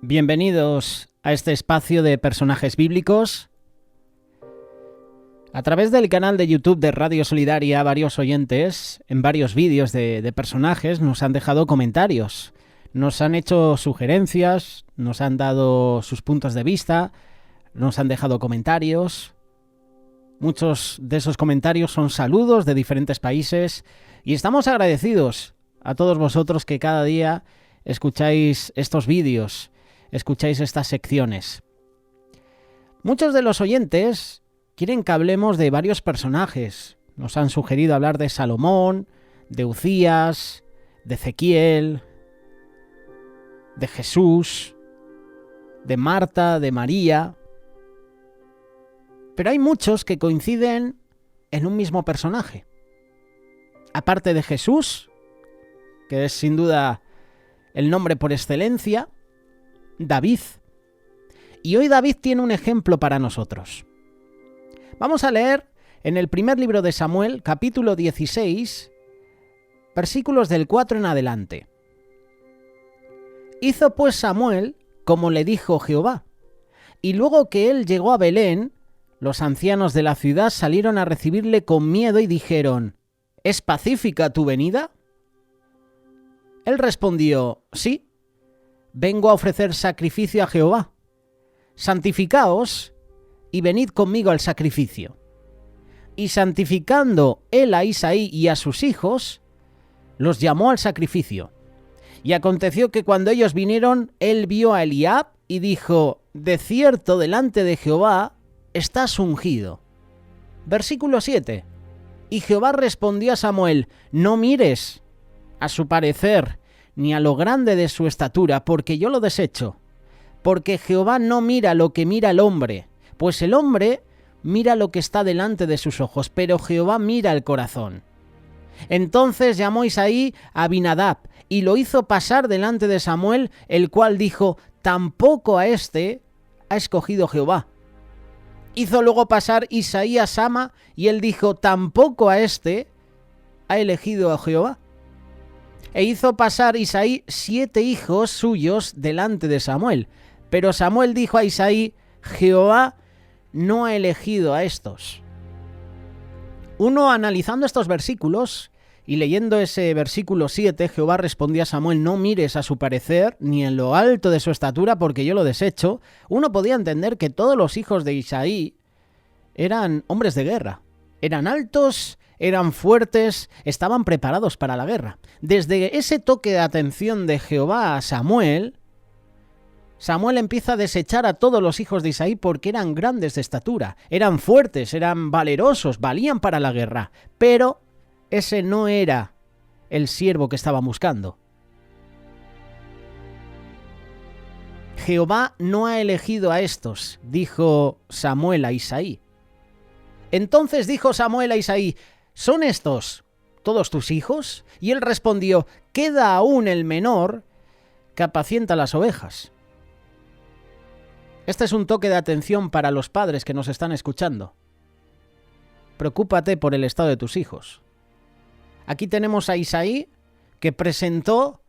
Bienvenidos a este espacio de personajes bíblicos. A través del canal de YouTube de Radio Solidaria, varios oyentes en varios vídeos de personajes nos han dejado comentarios, nos han hecho sugerencias, nos han dado sus puntos de vista, nos han dejado comentarios. Muchos de esos comentarios son saludos de diferentes países y estamos agradecidos a todos vosotros que cada día escucháis estos vídeos, escucháis estas secciones. Muchos de los oyentes quieren que hablemos de varios personajes. Nos han sugerido hablar de Salomón, de Ucías, de Ezequiel, de Jesús, de Marta, de María. Pero hay muchos que coinciden en un mismo personaje. Aparte de Jesús, que es sin duda el nombre por excelencia, David. Y hoy David tiene un ejemplo para nosotros. Vamos a leer en el primer libro de Samuel, capítulo 16, versículos del 4 en adelante. Hizo pues Samuel como le dijo Jehová, y luego que él llegó a Belén, los ancianos de la ciudad salieron a recibirle con miedo y dijeron: ¿Es pacífica tu venida? Él respondió: Sí, vengo a ofrecer sacrificio a Jehová. Santificaos y venid conmigo al sacrificio. Y santificando él a Isaí y a sus hijos, los llamó al sacrificio. Y aconteció que cuando ellos vinieron, él vio a Eliab y dijo: De cierto, delante de Jehová estás ungido. Versículo 7. Y Jehová respondió a Samuel: No mires a su parecer, ni a lo grande de su estatura, porque yo lo desecho. Porque Jehová no mira lo que mira el hombre, pues el hombre mira lo que está delante de sus ojos, pero Jehová mira el corazón. Entonces llamó Isaí a Abinadab, y lo hizo pasar delante de Samuel, el cual dijo: Tampoco a este ha escogido Jehová. Hizo luego pasar Isaí a Sama, y él dijo: Tampoco a este ha elegido a Jehová. E hizo pasar Isaí 7 hijos suyos delante de Samuel. Pero Samuel dijo a Isaí: Jehová no ha elegido a estos. Uno, analizando estos versículos y leyendo ese versículo 7, Jehová respondió a Samuel: No mires a su parecer, ni en lo alto de su estatura, porque yo lo desecho. Uno podía entender que todos los hijos de Isaí eran hombres de guerra. Eran altos, eran fuertes, estaban preparados para la guerra. Desde ese toque de atención de Jehová a Samuel, Samuel empieza a desechar a todos los hijos de Isaí porque eran grandes de estatura, eran fuertes, eran valerosos, valían para la guerra. Pero ese no era el siervo que estaba buscando. Jehová no ha elegido a estos, dijo Samuel a Isaí. Entonces dijo Samuel a Isaí: ¿Son estos todos tus hijos? Y él respondió: Queda aún el menor que apacienta las ovejas. Este es un toque de atención para los padres que nos están escuchando. Preocúpate por el estado de tus hijos. Aquí tenemos a Isaí, que presentó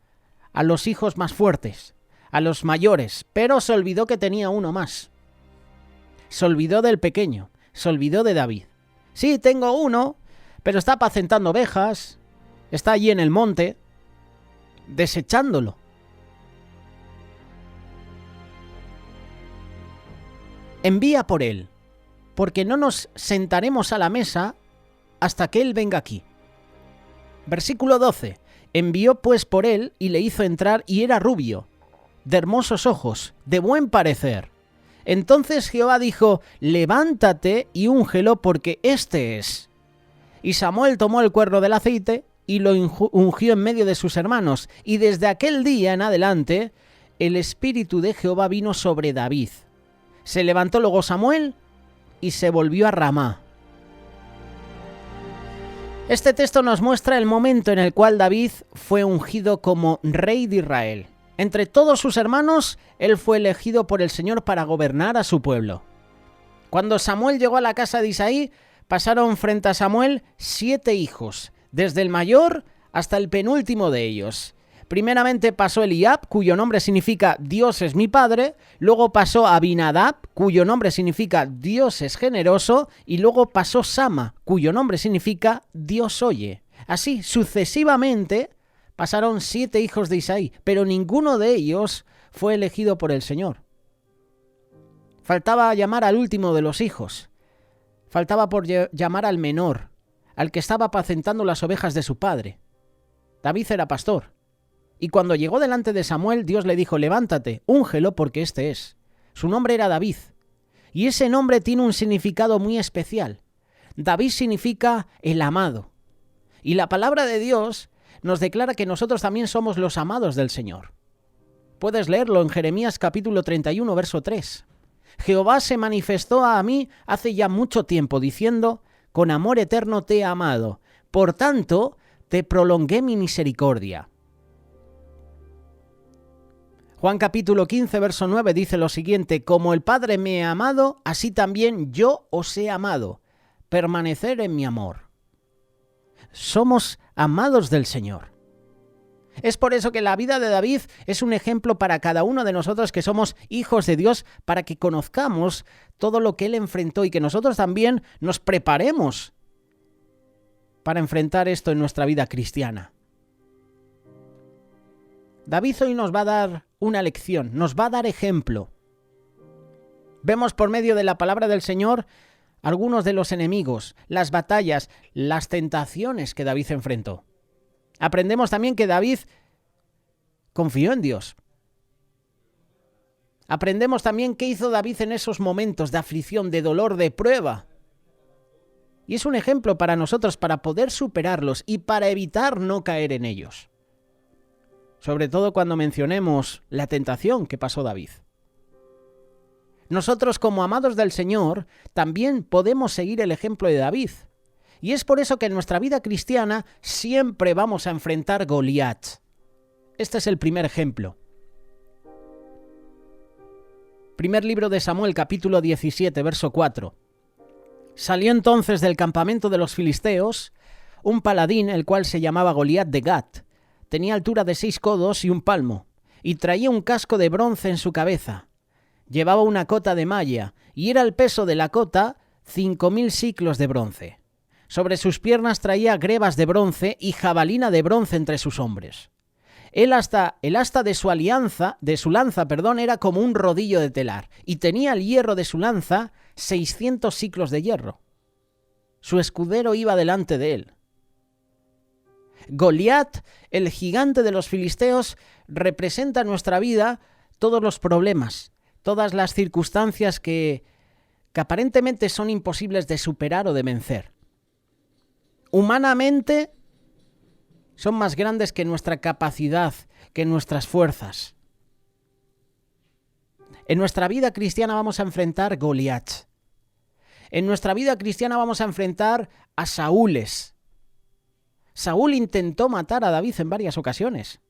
a los hijos más fuertes, a los mayores, pero se olvidó que tenía uno más. Se olvidó del pequeño, se olvidó de David. Sí, tengo uno, pero está apacentando ovejas, está allí en el monte, desechándolo. Envía por él, porque no nos sentaremos a la mesa hasta que él venga aquí. Versículo 12. Envió pues por él y le hizo entrar, y era rubio, de hermosos ojos, de buen parecer. Entonces Jehová dijo: Levántate y úngelo, porque este es. Y Samuel tomó el cuerno del aceite y lo ungió en medio de sus hermanos. Y desde aquel día en adelante, el Espíritu de Jehová vino sobre David. Se levantó luego Samuel y se volvió a Ramá. Este texto nos muestra el momento en el cual David fue ungido como rey de Israel. Entre todos sus hermanos, él fue elegido por el Señor para gobernar a su pueblo. Cuando Samuel llegó a la casa de Isaí, pasaron frente a Samuel 7 hijos, desde el mayor hasta el penúltimo de ellos. Primeramente pasó Eliab, cuyo nombre significa Dios es mi padre, luego pasó Abinadab, cuyo nombre significa Dios es generoso, y luego pasó Sama, cuyo nombre significa Dios oye. Así, sucesivamente, pasaron 7 hijos de Isaí, pero ninguno de ellos fue elegido por el Señor. Faltaba llamar al último de los hijos, faltaba por llamar al menor, al que estaba apacentando las ovejas de su padre. David era pastor. Y cuando llegó delante de Samuel, Dios le dijo, levántate, úngelo porque este es. Su nombre era David. Y ese nombre tiene un significado muy especial. David significa el amado. Y la palabra de Dios nos declara que nosotros también somos los amados del Señor. Puedes leerlo en Jeremías capítulo 31, verso 3. Jehová se manifestó a mí hace ya mucho tiempo, diciendo, con amor eterno te he amado. Por tanto, te prolongué mi misericordia. Juan capítulo 15, verso 9 dice lo siguiente, como el Padre me ha amado, así también yo os he amado. Permanecer en mi amor. Somos amados del Señor. Es por eso que la vida de David es un ejemplo para cada uno de nosotros que somos hijos de Dios, para que conozcamos todo lo que él enfrentó y que nosotros también nos preparemos para enfrentar esto en nuestra vida cristiana. David hoy nos va a dar una lección, nos va a dar ejemplo. Vemos por medio de la palabra del Señor algunos de los enemigos, las batallas, las tentaciones que David enfrentó. Aprendemos también que David confió en Dios. Aprendemos también qué hizo David en esos momentos de aflicción, de dolor, de prueba. Y es un ejemplo para nosotros para poder superarlos y para evitar no caer en ellos. Sobre todo cuando mencionemos la tentación que pasó David. Nosotros como amados del Señor también podemos seguir el ejemplo de David. Y es por eso que en nuestra vida cristiana siempre vamos a enfrentar Goliat. Este es el primer ejemplo. Primer libro de Samuel, capítulo 17, verso 4. Salió entonces del campamento de los filisteos un paladín, el cual se llamaba Goliat de Gat. Tenía altura de 6 codos y un palmo, y traía un casco de bronce en su cabeza. Llevaba una cota de malla, y era el peso de la cota 5.000 siclos de bronce. Sobre sus piernas traía grebas de bronce y jabalina de bronce entre sus hombres. El asta de su lanza, era como un rodillo de telar, y tenía el hierro de su lanza 600 siclos de hierro. Su escudero iba delante de él. Goliat, el gigante de los filisteos, representa en nuestra vida todos los problemas, todas las circunstancias que aparentemente son imposibles de superar o de vencer. Humanamente son más grandes que nuestra capacidad, que nuestras fuerzas. En nuestra vida cristiana vamos a enfrentar Goliat. En nuestra vida cristiana vamos a enfrentar a Saúles. Saúl intentó matar a David en varias ocasiones.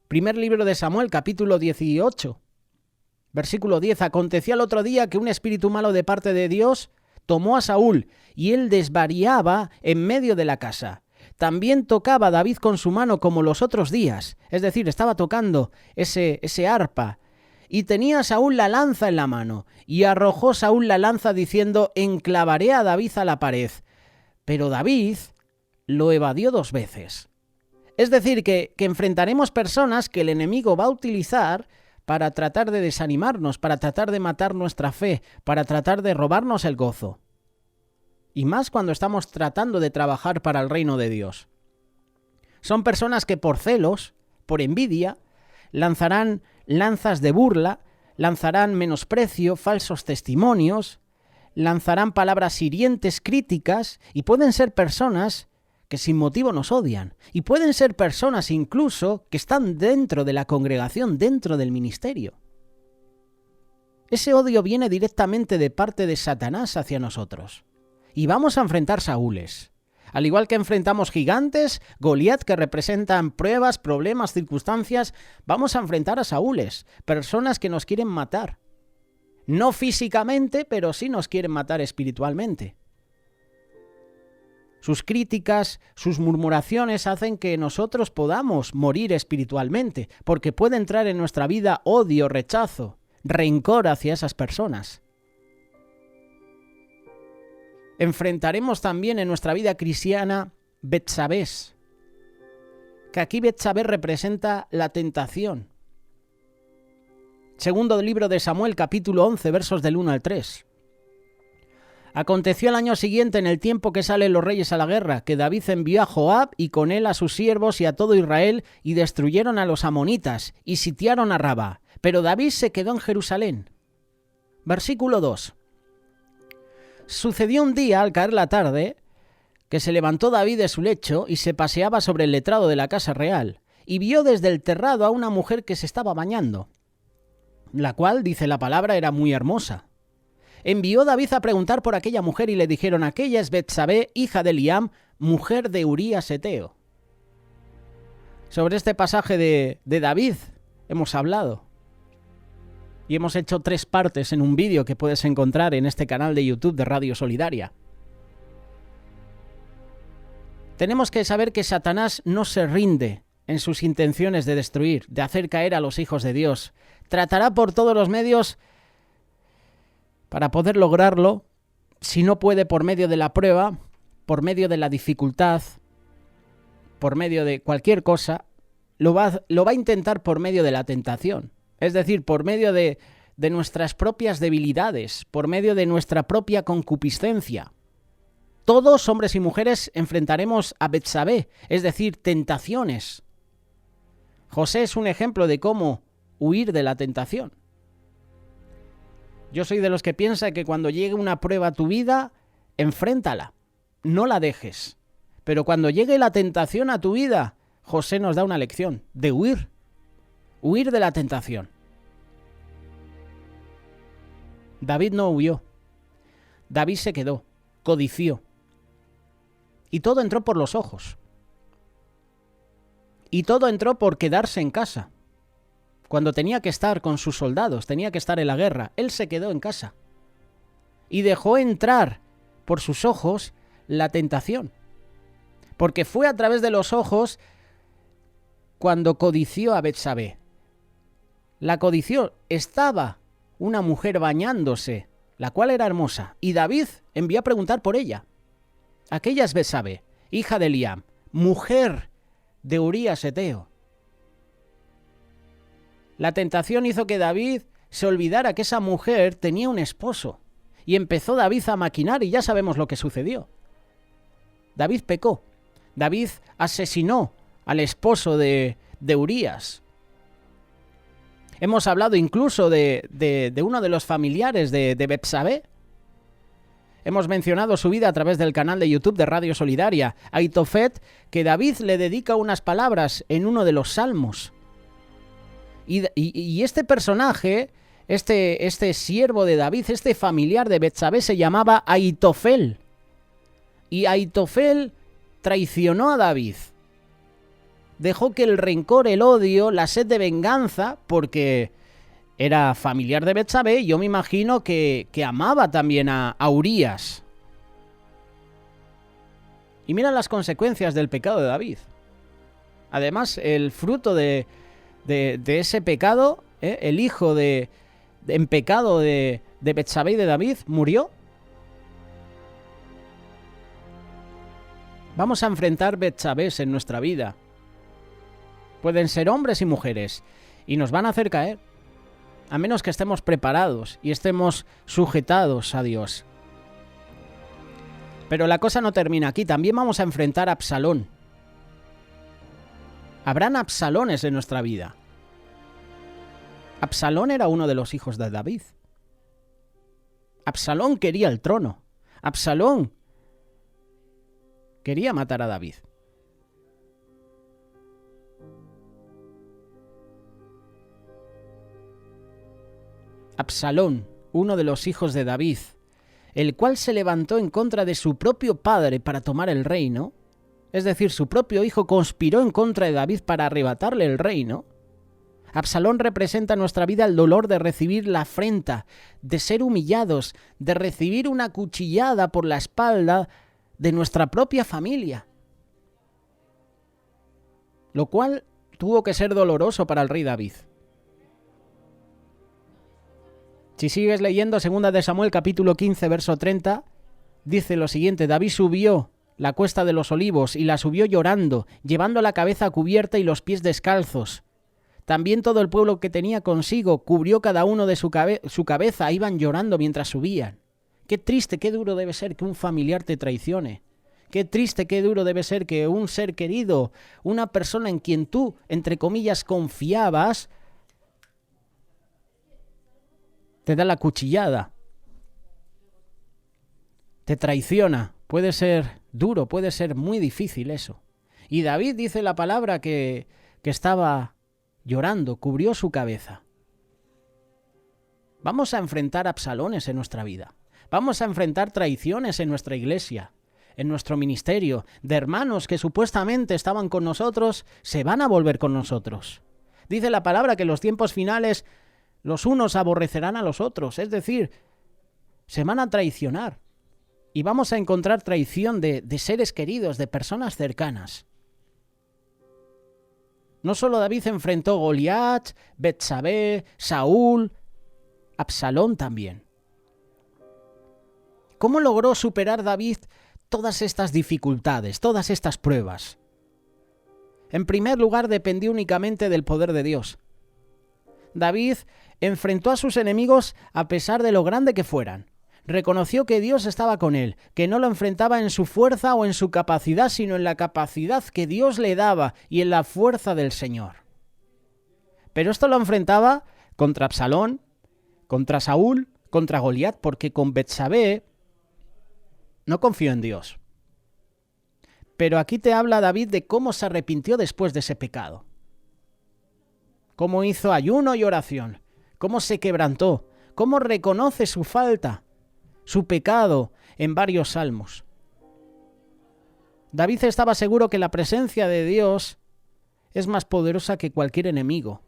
Primer libro de Samuel, capítulo 18, versículo 10. Aconteció al otro día que un espíritu malo de parte de Dios tomó a Saúl, y él desvariaba en medio de la casa. También tocaba David con su mano como los otros días, es decir, estaba tocando ese arpa. Y tenía Saúl la lanza en la mano, y arrojó Saúl la lanza diciendo, enclavaré a David a la pared. Pero David lo evadió 2 veces. Es decir, que enfrentaremos personas que el enemigo va a utilizar para tratar de desanimarnos, para tratar de matar nuestra fe, para tratar de robarnos el gozo. Y más cuando estamos tratando de trabajar para el reino de Dios. Son personas que por celos, por envidia, lanzarán lanzas de burla, lanzarán menosprecio, falsos testimonios, lanzarán palabras hirientes, críticas, y pueden ser personas que sin motivo nos odian, y pueden ser personas incluso que están dentro de la congregación, dentro del ministerio. Ese odio viene directamente de parte de Satanás hacia nosotros. Y vamos a enfrentar Saúles. Al igual que enfrentamos gigantes, Goliat, que representan pruebas, problemas, circunstancias, vamos a enfrentar a Saúles, personas que nos quieren matar. No físicamente, pero sí nos quieren matar espiritualmente. Sus críticas, sus murmuraciones hacen que nosotros podamos morir espiritualmente, porque puede entrar en nuestra vida odio, rechazo, rencor hacia esas personas. Enfrentaremos también en nuestra vida cristiana Betsabés, que aquí Betsabé representa la tentación. Segundo libro de Samuel, capítulo 11, versos del 1 al 3. Aconteció el año siguiente, en el tiempo que salen los reyes a la guerra, que David envió a Joab y con él a sus siervos y a todo Israel, y destruyeron a los amonitas, y sitiaron a Rabá. Pero David se quedó en Jerusalén. Versículo 2. Sucedió un día, al caer la tarde, que se levantó David de su lecho y se paseaba sobre el letrado de la casa real, y vio desde el terrado a una mujer que se estaba bañando, la cual, dice la palabra, era muy hermosa. Envió David a preguntar por aquella mujer y le dijeron: aquella es Betsabé, hija de Eliam, mujer de Urías Eteo. Sobre este pasaje de David hemos hablado y hemos hecho 3 partes en un vídeo que puedes encontrar en este canal de YouTube de Radio Solidaria. Tenemos que saber que Satanás no se rinde en sus intenciones de destruir, de hacer caer a los hijos de Dios. Tratará por todos los medios para poder lograrlo. Si no puede por medio de la prueba, por medio de la dificultad, por medio de cualquier cosa, lo va a intentar por medio de la tentación. Es decir, por medio de nuestras propias debilidades, por medio de nuestra propia concupiscencia. Todos, hombres y mujeres, enfrentaremos a Betsabé, es decir, tentaciones. José es un ejemplo de cómo huir de la tentación. Yo soy de los que piensa que cuando llegue una prueba a tu vida, enfréntala, no la dejes. Pero cuando llegue la tentación a tu vida, José nos da una lección de huir de la tentación. David no huyó, David se quedó, codició. Y todo entró por los ojos. Y todo entró por quedarse en casa. Cuando tenía que estar con sus soldados, tenía que estar en la guerra, él se quedó en casa. Y dejó entrar por sus ojos la tentación. Porque fue a través de los ojos cuando codició a Betsabé. La codició. Estaba una mujer bañándose, la cual era hermosa, y David envió a preguntar por ella. Aquella es Betsabé, hija de Eliam, mujer de Urías Eteo. La tentación hizo que David se olvidara que esa mujer tenía un esposo, y empezó David a maquinar, y ya sabemos lo que sucedió. David pecó. David asesinó al esposo de Urías. Hemos hablado incluso de uno de los familiares de Betsabé. Hemos mencionado su vida a través del canal de YouTube de Radio Solidaria, Aitofet, que David le dedica unas palabras en uno de los salmos. Y este personaje, este siervo de David, este familiar de Betsabé, se llamaba Aitofel. Y Aitofel traicionó a David. Dejó que el rencor, el odio, la sed de venganza, porque era familiar de Betsabé, yo me imagino que amaba también a Urías. Y mira las consecuencias del pecado de David. Además, el fruto de ese pecado, el hijo en pecado de Betsabé y de David, murió. Vamos a enfrentar Betsabés en nuestra vida. Pueden ser hombres y mujeres, y nos van a hacer caer, a menos que estemos preparados y estemos sujetados a Dios. Pero la cosa no termina aquí, también vamos a enfrentar a Absalón. Habrán Absalones en nuestra vida. Absalón era uno de los hijos de David. Absalón quería el trono. Absalón quería matar a David. Absalón, uno de los hijos de David, el cual se levantó en contra de su propio padre para tomar el reino, es decir, su propio hijo conspiró en contra de David para arrebatarle el reino. Absalón representa en nuestra vida el dolor de recibir la afrenta, de ser humillados, de recibir una cuchillada por la espalda de nuestra propia familia. Lo cual tuvo que ser doloroso para el rey David. Si sigues leyendo 2 de Samuel capítulo 15, verso 30, dice lo siguiente: David subió la cuesta de los olivos y la subió llorando, llevando la cabeza cubierta y los pies descalzos. También todo el pueblo que tenía consigo cubrió cada uno de su cabeza, iban llorando mientras subían. Qué triste, qué duro debe ser que un familiar te traicione. Qué triste, qué duro debe ser que un ser querido, una persona en quien tú, entre comillas, confiabas, te da la cuchillada, te traiciona. Puede ser duro, puede ser muy difícil eso. Y David dice la palabra que estaba llorando, cubrió su cabeza. Vamos a enfrentar absalones en nuestra vida. Vamos a enfrentar traiciones en nuestra iglesia, en nuestro ministerio, de hermanos que supuestamente estaban con nosotros, se van a volver con nosotros. Dice la palabra que en los tiempos finales los unos aborrecerán a los otros, es decir, se van a traicionar. Y vamos a encontrar traición de seres queridos, de personas cercanas. No solo David enfrentó Goliat, Betsabé, Saúl, Absalón también. ¿Cómo logró superar David todas estas dificultades, todas estas pruebas? En primer lugar, dependió únicamente del poder de Dios. David enfrentó a sus enemigos a pesar de lo grande que fueran. Reconoció que Dios estaba con él, que no lo enfrentaba en su fuerza o en su capacidad, sino en la capacidad que Dios le daba y en la fuerza del Señor. Pero esto lo enfrentaba contra Absalón, contra Saúl, contra Goliat, porque con Betsabé no confió en Dios. Pero aquí te habla David de cómo se arrepintió después de ese pecado. Cómo hizo ayuno y oración, cómo se quebrantó, cómo reconoce su falta, su pecado en varios salmos. David estaba seguro que la presencia de Dios es más poderosa que cualquier enemigo.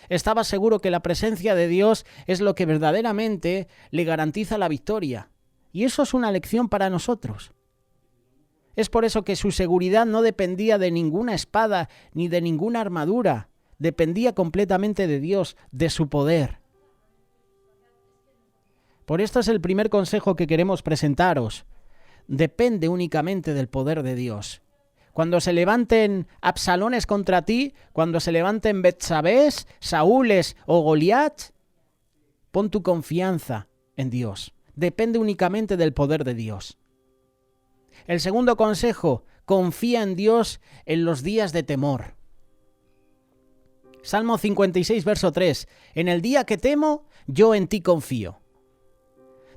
Estaba seguro que la presencia de Dios es lo que verdaderamente le garantiza la victoria. Y eso es una lección para nosotros. Es por eso que su seguridad no dependía de ninguna espada ni de ninguna armadura. Dependía completamente de Dios, de su poder. Por esto es el primer consejo que queremos presentaros. Depende únicamente del poder de Dios. Cuando se levanten Absalones contra ti, cuando se levanten Betsabés, Saúles o Goliat, pon tu confianza en Dios. Depende únicamente del poder de Dios. El segundo consejo, confía en Dios en los días de temor. Salmo 56, verso 3. En el día que temo, yo en ti confío.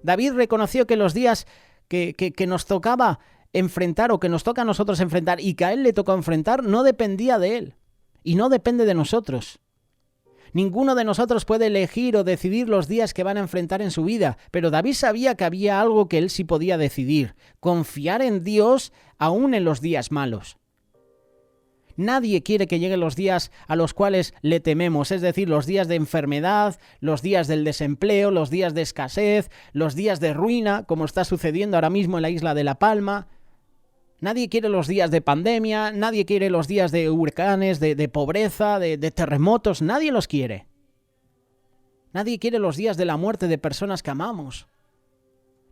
David reconoció que los días que nos tocaba enfrentar o que nos toca a nosotros enfrentar y que a él le tocó enfrentar no dependía de él y no depende de nosotros. Ninguno de nosotros puede elegir o decidir los días que van a enfrentar en su vida, pero David sabía que había algo que él sí podía decidir: confiar en Dios aún en los días malos. Nadie quiere que lleguen los días a los cuales le tememos, es decir, los días de enfermedad, los días del desempleo, los días de escasez, los días de ruina, como está sucediendo ahora mismo en la isla de La Palma. Nadie quiere los días de pandemia, nadie quiere los días de huracanes, de pobreza, de terremotos, nadie los quiere. Nadie quiere los días de la muerte de personas que amamos.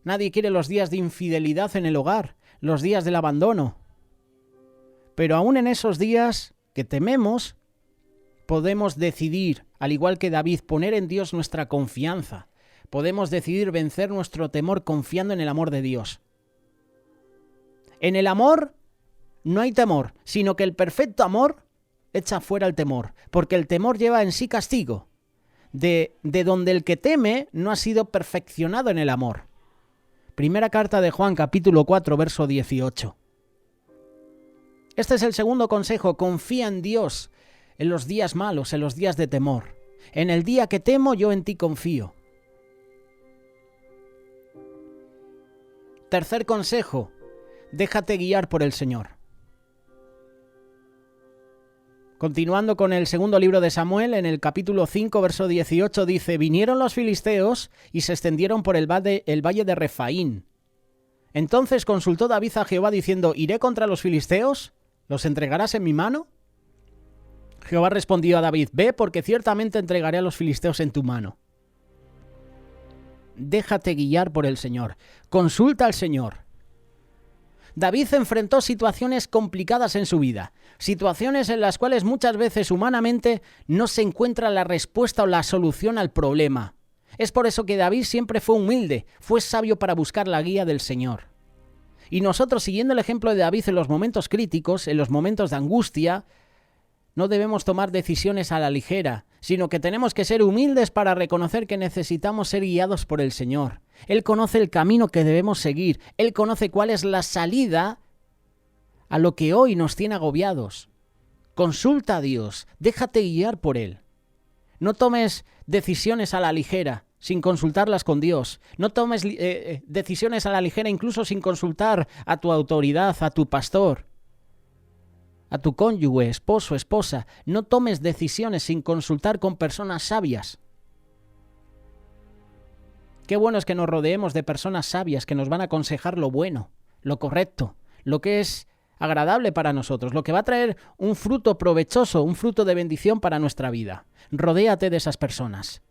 Nadie quiere los días de infidelidad en el hogar, los días del abandono. Pero aún en esos días que tememos, podemos decidir, al igual que David, poner en Dios nuestra confianza. Podemos decidir vencer nuestro temor confiando en el amor de Dios. En el amor no hay temor, sino que el perfecto amor echa fuera el temor, porque el temor lleva en sí castigo, de donde el que teme no ha sido perfeccionado en el amor. Primera carta de Juan, capítulo 4, verso 18. Este es el segundo consejo: confía en Dios en los días malos, en los días de temor. En el día que temo, yo en ti confío. Tercer consejo: déjate guiar por el Señor. Continuando con el segundo libro de Samuel, en el capítulo 5, verso 18, dice: vinieron los filisteos y se extendieron por el valle de Refaín. Entonces consultó David a Jehová diciendo, ¿iré contra los filisteos? ¿Los entregarás en mi mano? Jehová respondió a David, ve, porque ciertamente entregaré a los filisteos en tu mano. Déjate guiar por el Señor. Consulta al Señor. David enfrentó situaciones complicadas en su vida, situaciones en las cuales muchas veces humanamente no se encuentra la respuesta o la solución al problema. Es por eso que David siempre fue humilde, fue sabio para buscar la guía del Señor. Y nosotros, siguiendo el ejemplo de David en los momentos críticos, en los momentos de angustia, no debemos tomar decisiones a la ligera, sino que tenemos que ser humildes para reconocer que necesitamos ser guiados por el Señor. Él conoce el camino que debemos seguir. Él conoce cuál es la salida a lo que hoy nos tiene agobiados. Consulta a Dios, déjate guiar por Él. No tomes decisiones a la ligera, sin consultarlas con Dios. No tomes decisiones a la ligera incluso sin consultar a tu autoridad, a tu pastor, a tu cónyuge, esposo, esposa. No tomes decisiones sin consultar con personas sabias. Qué bueno es que nos rodeemos de personas sabias que nos van a aconsejar lo bueno, lo correcto, lo que es agradable para nosotros, lo que va a traer un fruto provechoso, un fruto de bendición para nuestra vida. Rodéate de esas personas.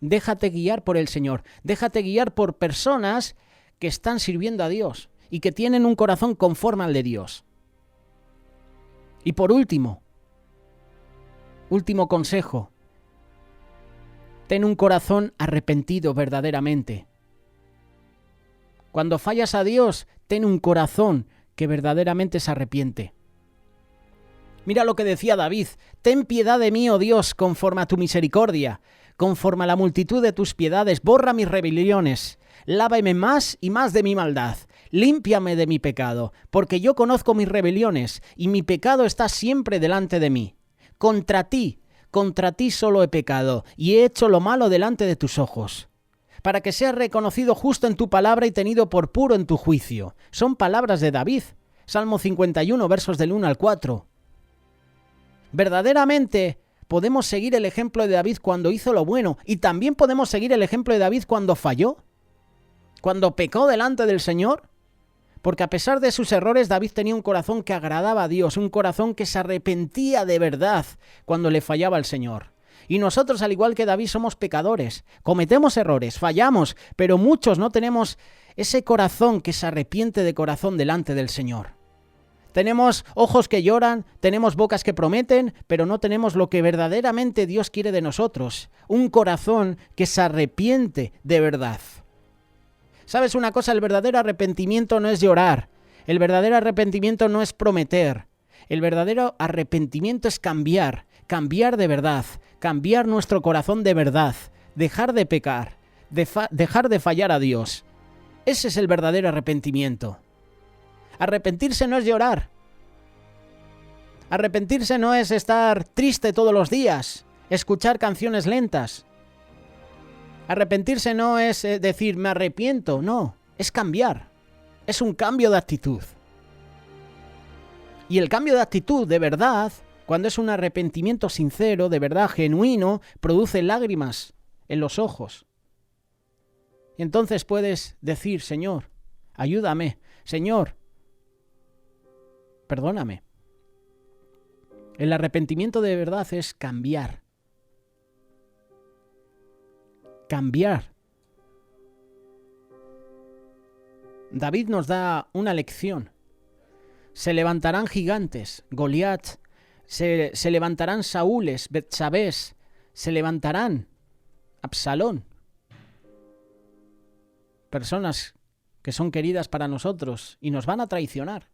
Déjate guiar por el Señor. Déjate guiar por personas que están sirviendo a Dios y que tienen un corazón conforme al de Dios. Y por último consejo. Ten un corazón arrepentido verdaderamente. Cuando fallas a Dios, ten un corazón que verdaderamente se arrepiente. Mira lo que decía David, ten piedad de mí, oh Dios, conforme a tu misericordia, conforme a la multitud de tus piedades, borra mis rebeliones, lávame más y más de mi maldad, límpiame de mi pecado, porque yo conozco mis rebeliones y mi pecado está siempre delante de mí. Contra ti solo he pecado y he hecho lo malo delante de tus ojos, para que seas reconocido justo en tu palabra y tenido por puro en tu juicio. Son palabras de David, Salmo 51, versos del 1 al 4. Verdaderamente podemos seguir el ejemplo de David cuando hizo lo bueno y también podemos seguir el ejemplo de David cuando falló, cuando pecó delante del Señor. Porque a pesar de sus errores, David tenía un corazón que agradaba a Dios, un corazón que se arrepentía de verdad cuando le fallaba al Señor. Y nosotros, al igual que David, somos pecadores, cometemos errores, fallamos, pero muchos no tenemos ese corazón que se arrepiente de corazón delante del Señor. Tenemos ojos que lloran, tenemos bocas que prometen, pero no tenemos lo que verdaderamente Dios quiere de nosotros, un corazón que se arrepiente de verdad. ¿Sabes una cosa? El verdadero arrepentimiento no es llorar. El verdadero arrepentimiento no es prometer. El verdadero arrepentimiento es cambiar de verdad, cambiar nuestro corazón de verdad, dejar de pecar, dejar de fallar a Dios. Ese es el verdadero arrepentimiento. Arrepentirse no es llorar. Arrepentirse no es estar triste todos los días, escuchar canciones lentas. Arrepentirse no es decir me arrepiento, no, es cambiar, es un cambio de actitud. Y el cambio de actitud de verdad, cuando es un arrepentimiento sincero, de verdad, genuino, produce lágrimas en los ojos. Y entonces puedes decir, Señor, ayúdame, Señor, perdóname. El arrepentimiento de verdad es cambiar. Cambiar. David nos da una lección. Se levantarán gigantes, Goliat, se levantarán Saúles, Betsabés, se levantarán Absalón. Personas que son queridas para nosotros y nos van a traicionar.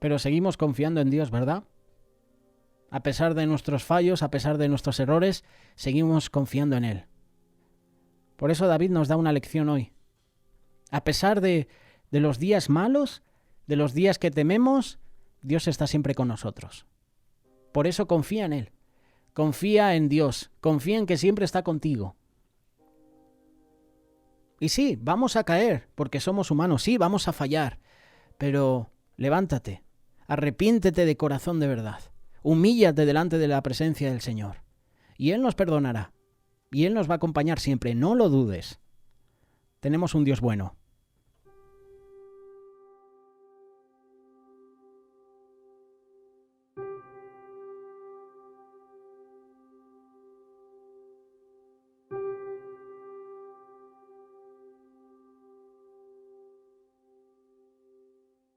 Pero seguimos confiando en Dios, ¿verdad? A pesar de nuestros fallos, a pesar de nuestros errores, seguimos confiando en Él. Por eso David nos da una lección hoy. A pesar de los días malos, de los días que tememos, Dios está siempre con nosotros. Por eso confía en Él. Confía en Dios. Confía en que siempre está contigo. Y sí, vamos a caer, porque somos humanos. Sí, vamos a fallar. Pero levántate. Arrepiéntete de corazón de verdad. Humíllate delante de la presencia del Señor. Y Él nos perdonará. Y Él nos va a acompañar siempre. No lo dudes. tenemos un Dios bueno.